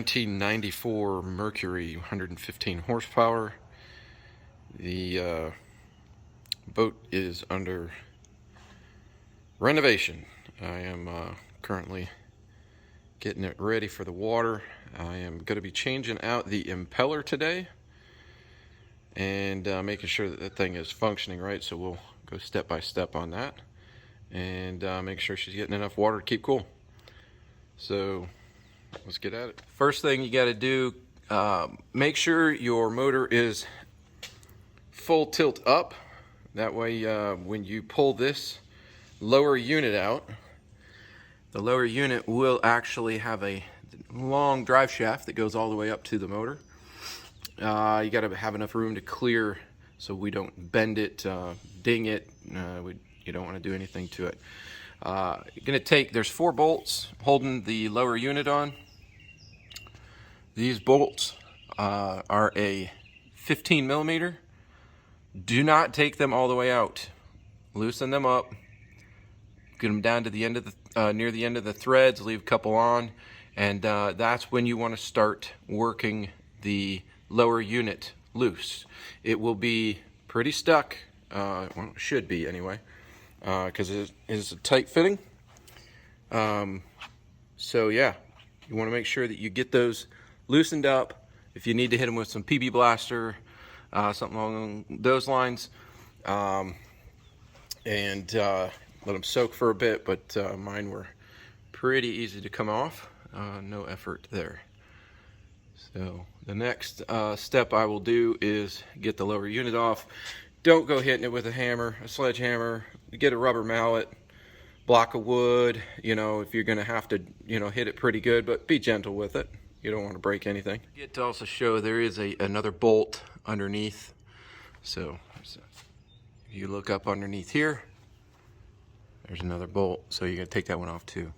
1994 Mercury, 115 horsepower. The boat is under renovation. I am currently getting it ready for the water. I am going to be changing out the impeller today and making sure that the thing is functioning right, so we'll go step by step on that and make sure she's getting enough water to keep cool. So let's get at it. First thing you got to do, make sure your motor is full tilt up. That way when you pull this lower unit out, the lower unit will actually have a long drive shaft that goes all the way up to the motor. You got to have enough room to clear so we don't bend it, ding it. You don't want to do anything to it. You're going to take, there's 4 bolts holding the lower unit on. These bolts are a 15 millimeter. Do not take them all the way out. Loosen them up. Get them down to the end of the near the end of the threads. Leave a couple on, and that's when you want to start working the lower unit loose. It will be pretty stuck. Well, it should be anyway, because it is a tight fitting. So yeah, you want to make sure that you get those loosened up. If you need to hit them with some PB Blaster, something along those lines, and let them soak for a bit, but mine were pretty easy to come off. No effort there. So the next step I will do is get the lower unit off. Don't go hitting it with a hammer, a sledgehammer. Get a rubber mallet, block of wood, if you're gonna have to, hit it pretty good, but be gentle with it. You don't want to break anything. Get to also show there is another bolt underneath. So if you look up underneath here, there's another bolt, so you're gonna take that one off too.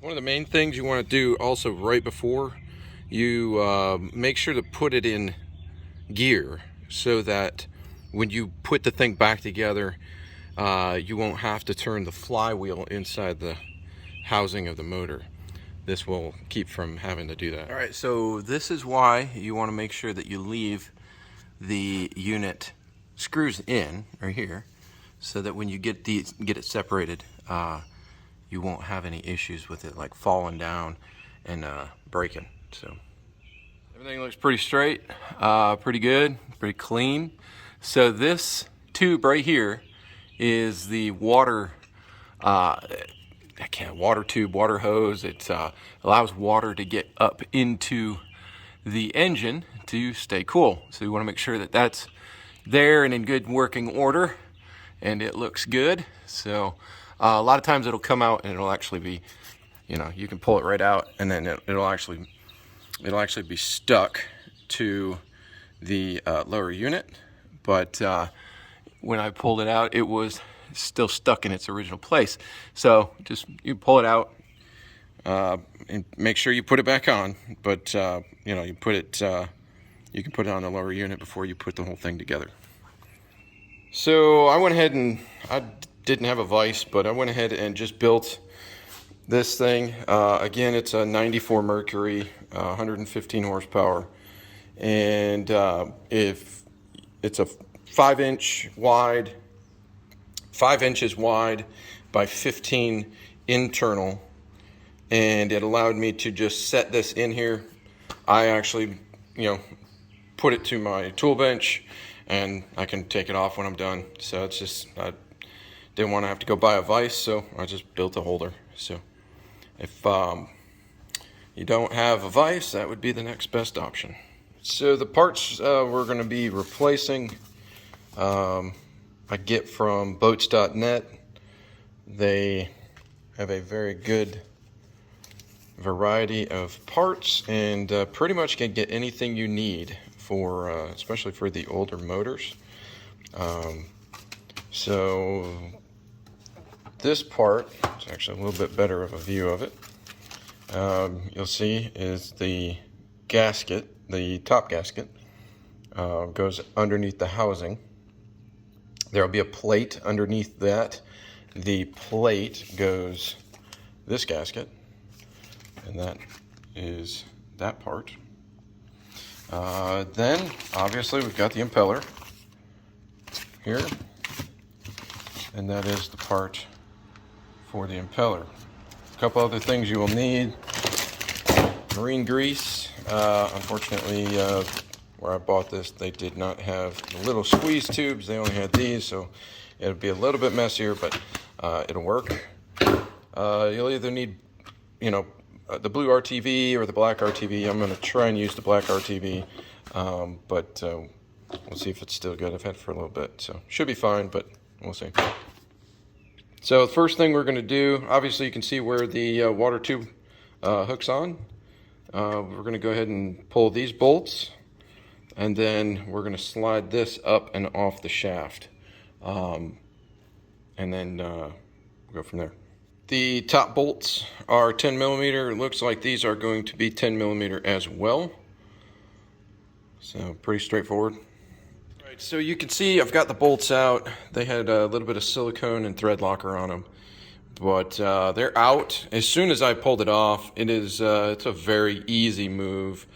One of the main things you want to do also right before you make sure to put it in gear, so that when you put the thing back together, you won't have to turn the flywheel inside the housing of the motor. This will keep from having to do that. All right, so this is why you want to make sure that you leave the unit screws in right here, so that when you get it separated, you won't have any issues with it like falling down and breaking. So everything looks pretty straight, pretty good, pretty clean. So this tube right here is the water water tube, water hose. It allows water to get up into the engine to stay cool. So you want to make sure that that's there and in good working order, and it looks good. So a lot of times it'll come out and it'll actually be, you can pull it right out, and then it'll actually be stuck to the lower unit. But when I pulled it out, it was still stuck in its original place. So just you pull it out and make sure you put it back on. But you put it, you can put it on the lower unit before you put the whole thing together. So I went ahead and I didn't have a vise, but I went ahead and just built this thing. Again, it's a 94 Mercury, 115 horsepower, and if it's a 5 inches wide by 15 internal, and it allowed me to just set this in here. I actually, put it to my tool bench, and I can take it off when I'm done. So it's just, I didn't want to have to go buy a vise, so I just built a holder. So if you don't have a vise, that would be the next best option. So the parts we're going to be replacing, I get from boats.net. They have a very good variety of parts, and pretty much can get anything you need for, especially for the older motors. So this part, it's actually a little bit better of a view of it. You'll see is the gasket, the top gasket, goes underneath the housing. There'll be a plate underneath that. The plate goes this gasket, and that is that part. Then, obviously, we've got the impeller here, and that is the part for the impeller. A couple other things you will need: marine grease. Unfortunately, where I bought this, they did not have the little squeeze tubes. They only had these, so it'll be a little bit messier, but it'll work. You'll either need, the blue RTV or the black RTV. I'm going to try and use the black RTV, but we'll see if it's still good. I've had it for a little bit, so should be fine, but we'll see. So the first thing we're going to do, obviously you can see where the water tube hooks on. We're going to go ahead and pull these bolts, and then we're going to slide this up and off the shaft, and then we'll go from there. The top bolts are 10 millimeter. It looks like these are going to be 10 millimeter as well. So pretty straightforward. All right, so you can see I've got the bolts out. They had a little bit of silicone and thread locker on them, but they're out. As soon as I pulled it off, it's a very easy move.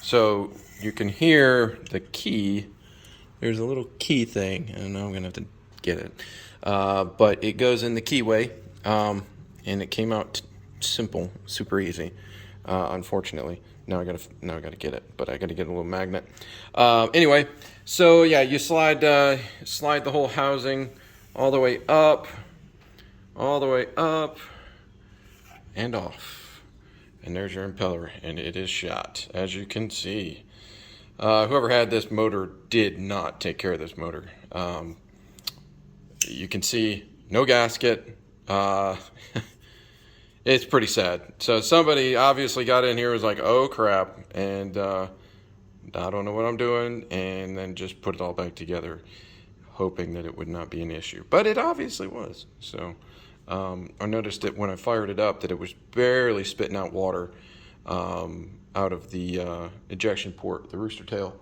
So you can hear the key. There's a little key thing, and I'm gonna have to get it. But it goes in the keyway, and it came out simple, super easy. Unfortunately, now I gotta get it, but I gotta get a little magnet. Anyway, so yeah, you slide the whole housing all the way up, and off, and there's your impeller, and it is shot, as you can see. Whoever had this motor did not take care of this motor. You can see no gasket. It's pretty sad. So somebody obviously got in here and was like, oh crap, and I don't know what I'm doing, and then just put it all back together, hoping that it would not be an issue. But it obviously was. So I noticed that when I fired it up that it was barely spitting out water out of the ejection port, the rooster tail.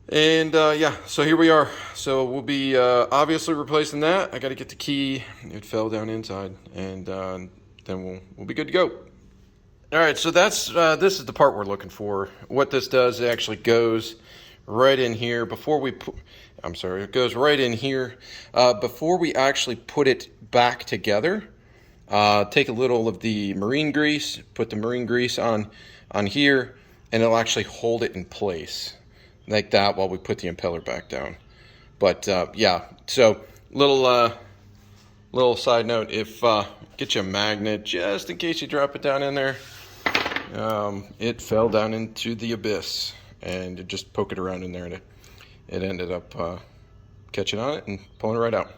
And yeah, so here we are. So we'll be obviously replacing that. I got to get the key. It fell down inside, and then we'll be good to go. All right, so this is the part we're looking for. What this does, it actually goes right in here before we put. I'm sorry, it goes right in here before we actually put it back together. Take a little of the marine grease, put the marine grease on here, and it'll actually hold it in place like that while we put the impeller back down. But yeah, so little side note, if get you a magnet just in case you drop it down in there. It fell down into the abyss, and it just poke it around in there, and it ended up catching on it and pulling it right out.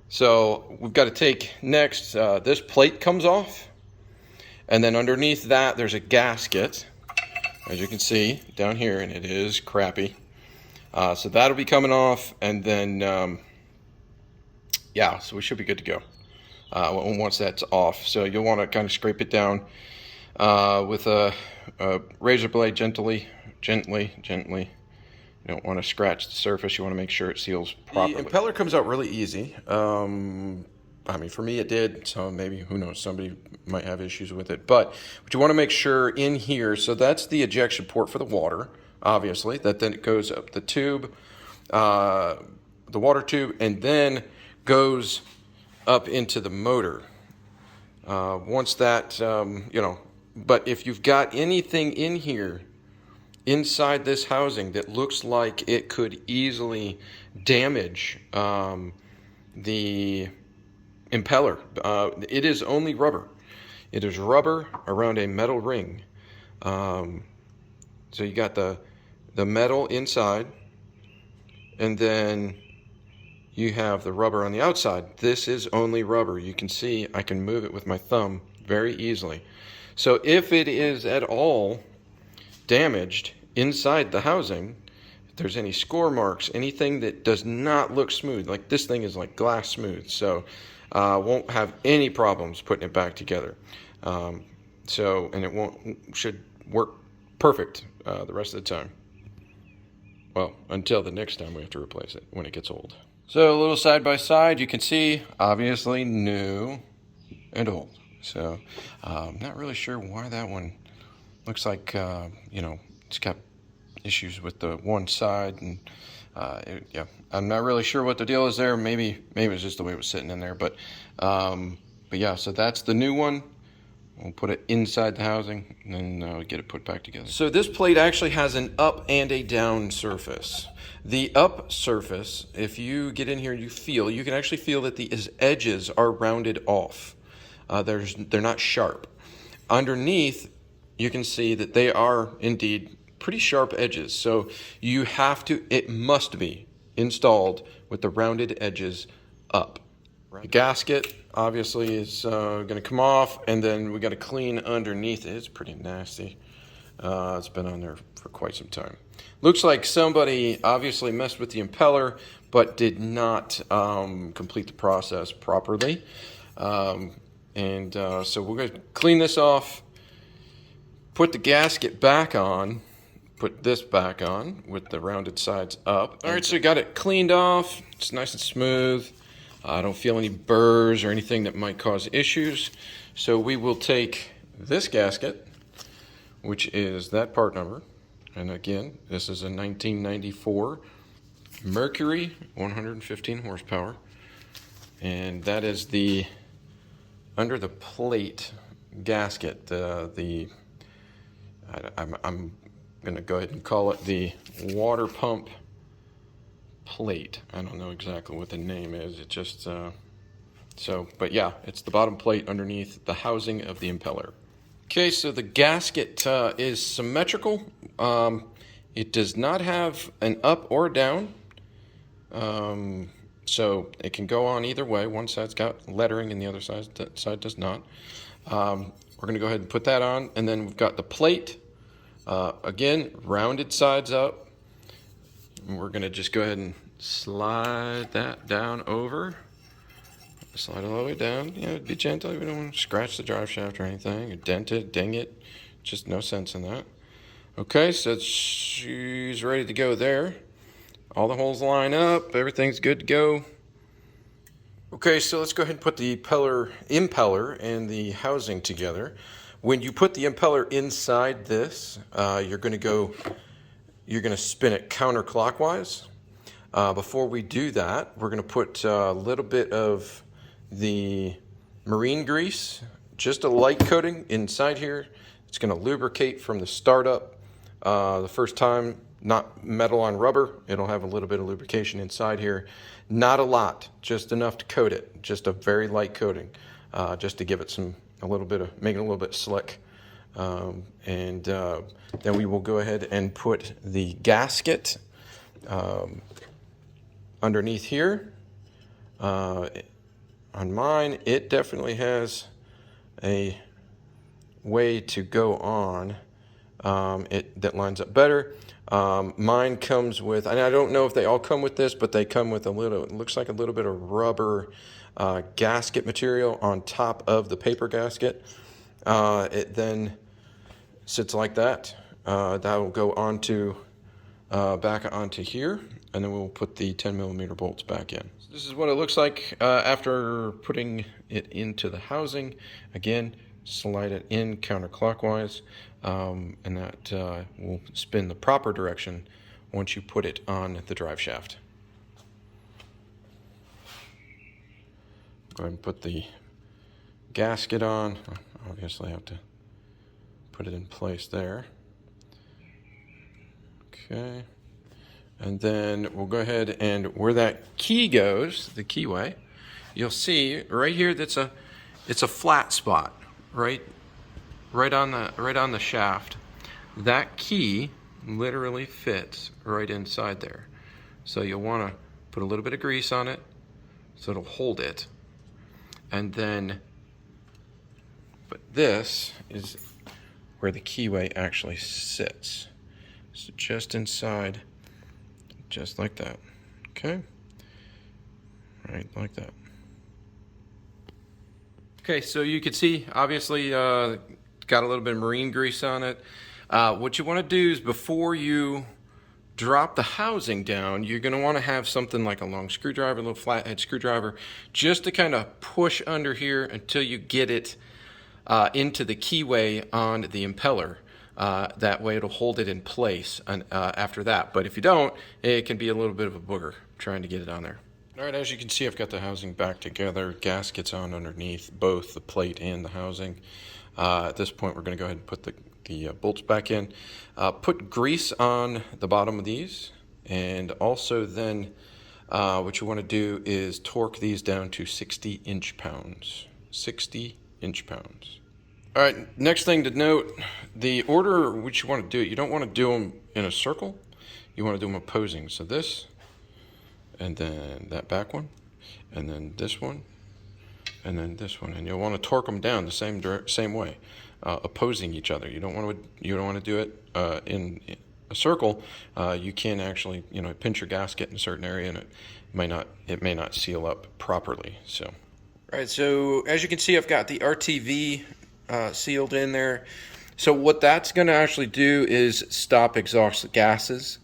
So we've got to take next, this plate comes off, and then underneath that there's a gasket, as you can see down here, and it is crappy. So that'll be coming off, and then yeah, so we should be good to go once that's off. So you'll want to kind of scrape it down with a razor blade gently. You don't want to scratch the surface. You want to make sure it seals properly. The impeller comes out really easy. I mean, for me it did, so maybe, who knows, somebody might have issues with it. But you want to make sure in here, so that's the ejection port for the water, obviously, that then it goes up the tube, the water tube, and then goes up into the motor. Once that, but if you've got anything in here, inside this housing, that looks like it could easily damage the impeller, it is only rubber. It is rubber around a metal ring. So you got the metal inside, and then you have the rubber on the outside. This is only rubber. You can see I can move it with my thumb very easily. So if it is at all damaged inside the housing, if there's any score marks, anything that does not look smooth, like this thing is like glass smooth, so won't have any problems putting it back together. And it should work perfect the rest of the time. Well, until the next time we have to replace it when it gets old. So a little side by side, you can see obviously new and old. So I'm not really sure why that one looks like, you know, it's got issues with the one side, and yeah, I'm not really sure what the deal is there. Maybe it's just the way it was sitting in there, but yeah, so that's the new one. We'll put it inside the housing and then get it put back together. So this plate actually has an up and a down surface. The up surface, if you get in here and you can actually feel that the edges are rounded off. They're not sharp. Underneath, you can see that they are indeed pretty sharp edges. So it must be installed with the rounded edges up. The gasket obviously is going to come off, and then we got to clean underneath it. It's pretty nasty. It's been on there for quite some time. Looks like somebody obviously messed with the impeller, but did not complete the process properly. So we're going to clean this off, put the gasket back on, put this back on with the rounded sides up. All right, so we got it cleaned off. It's nice and smooth. I don't feel any burrs or anything that might cause issues. So we will take this gasket, which is that part number. And again, this is a 1994 Mercury 115 horsepower. And that is the under the plate gasket. I'm going to go ahead and call it the water pump plate. I don't know exactly what the name is. It just but yeah, it's the bottom plate underneath the housing of the impeller. Okay, so the gasket is symmetrical. It does not have an up or a down, so it can go on either way. One side's got lettering and the other side does not. We're going to go ahead and put that on, and then we've got the plate. Again, rounded sides up. And we're going to just go ahead and slide that down over. Slide it all the way down. You know, be gentle. We don't want to scratch the drive shaft or anything, or dent it, ding it. Just no sense in that. Okay, so she's ready to go there. All the holes line up. Everything's good to go. Okay, so let's go ahead and put the impeller and the housing together. When you put the impeller inside this, you're going to spin it counterclockwise. Before we do that, we're going to put a little bit of the marine grease, just a light coating inside here. It's going to lubricate from the startup. The first time, not metal on rubber. It'll have a little bit of lubrication inside here. Not a lot, just enough to coat it. Just a very light coating, just to give it make it a little bit slick. Then we will go ahead and put the gasket underneath here. On mine, it definitely has a way to go on that lines up better. Mine comes with, and I don't know if they all come with this, but they come with it looks like a little bit of rubber gasket material on top of the paper gasket. It then sits like that. That will go back onto here, and then we'll put the 10mm bolts back in. So this is what it looks like after putting it into the housing. Again, slide it in counterclockwise, and that will spin the proper direction once you put it on the drive shaft. Go ahead and put the gasket on. Obviously, I have to put it in place there. Okay. And then we'll go ahead and where that key goes, the keyway, you'll see right here it's a flat spot, right on the shaft. That key literally fits right inside there. So you'll want to put a little bit of grease on it so it'll hold it. And then, but this is where the keyway actually sits. So just inside, just like that. Okay? Right, like that. Okay, so you can see, obviously, got a little bit of marine grease on it. What you want to do is before you drop the housing down, you're going to want to have something like a long screwdriver, a little flathead screwdriver, just to kind of push under here until you get it into the keyway on the impeller. That way it'll hold it in place after that. But if you don't, it can be a little bit of a booger trying to get it on there. All right, as you can see, I've got the housing back together. Gaskets on underneath both the plate and the housing. At this point, we're going to go ahead and put the bolts back in. Put grease on the bottom of these, and also then what you want to do is torque these down to 60 inch-pounds. 60 inch-pounds. All right, next thing to note, the order which you want to do it, you don't want to do them in a circle. You want to do them opposing. So this, and then that back one, and then this one, and then this one. And you'll want to torque them down the same way, opposing each other. You don't want to do it in a circle. You can actually, pinch your gasket in a certain area, and it may not seal up properly. So, all right. So as you can see, I've got the RTV sealed in there. So what that's going to actually do is stop exhaust gases.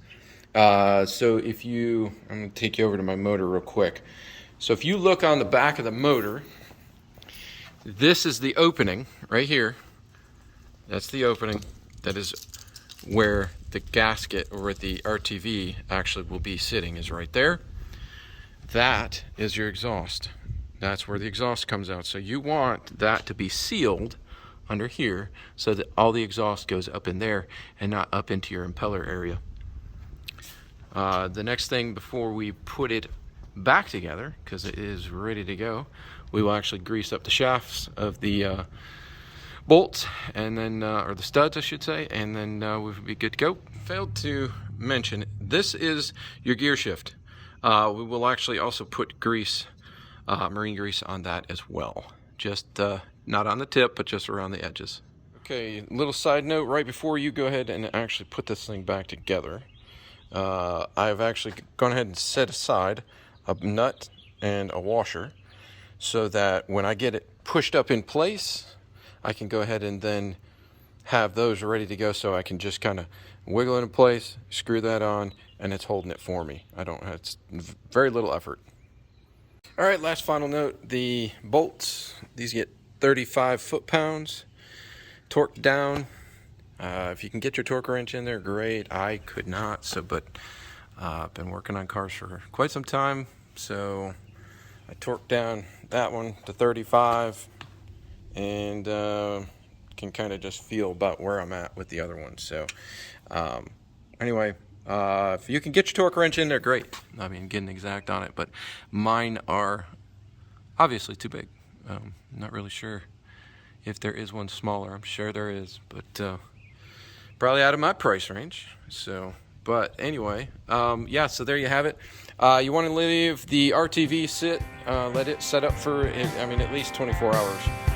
So I'm going to take you over to my motor real quick. So if you look on the back of the motor, this is the opening right here. That's the opening. That is where the gasket or the RTV actually will be sitting, is right there. That is your exhaust. That's where the exhaust comes out. So you want that to be sealed under here so that all the exhaust goes up in there and not up into your impeller area. The next thing before we put it back together, because it is ready to go, we will actually grease up the shafts of the bolts, and then or the studs I should say, and then we'll be good to go. Failed to mention, this is your gear shift. We will actually also put grease, marine grease on that as well. Just not on the tip, but just around the edges. Okay, little side note, right before you go ahead and actually put this thing back together, I've actually gone ahead and set aside a nut and a washer so that when I get it pushed up in place, I can go ahead and then have those ready to go, so I can just kind of wiggle it in place, screw that on, and it's holding it for me. It's very little effort. All right, last final note, the bolts, these get 35 foot-pounds, torqued down. If you can get your torque wrench in there, great. I could not, but I've been working on cars for quite some time, so I torqued down that one to 35, and can kind of just feel about where I'm at with the other one. So anyway, if you can get your torque wrench in there, great. I mean, getting exact on it, but mine are obviously too big. Not really sure if there is one smaller. I'm sure there is, but probably out of my price range. So, but anyway, yeah, so there you have it. You want to leave the RTV sit, let it set up for, at least 24 hours.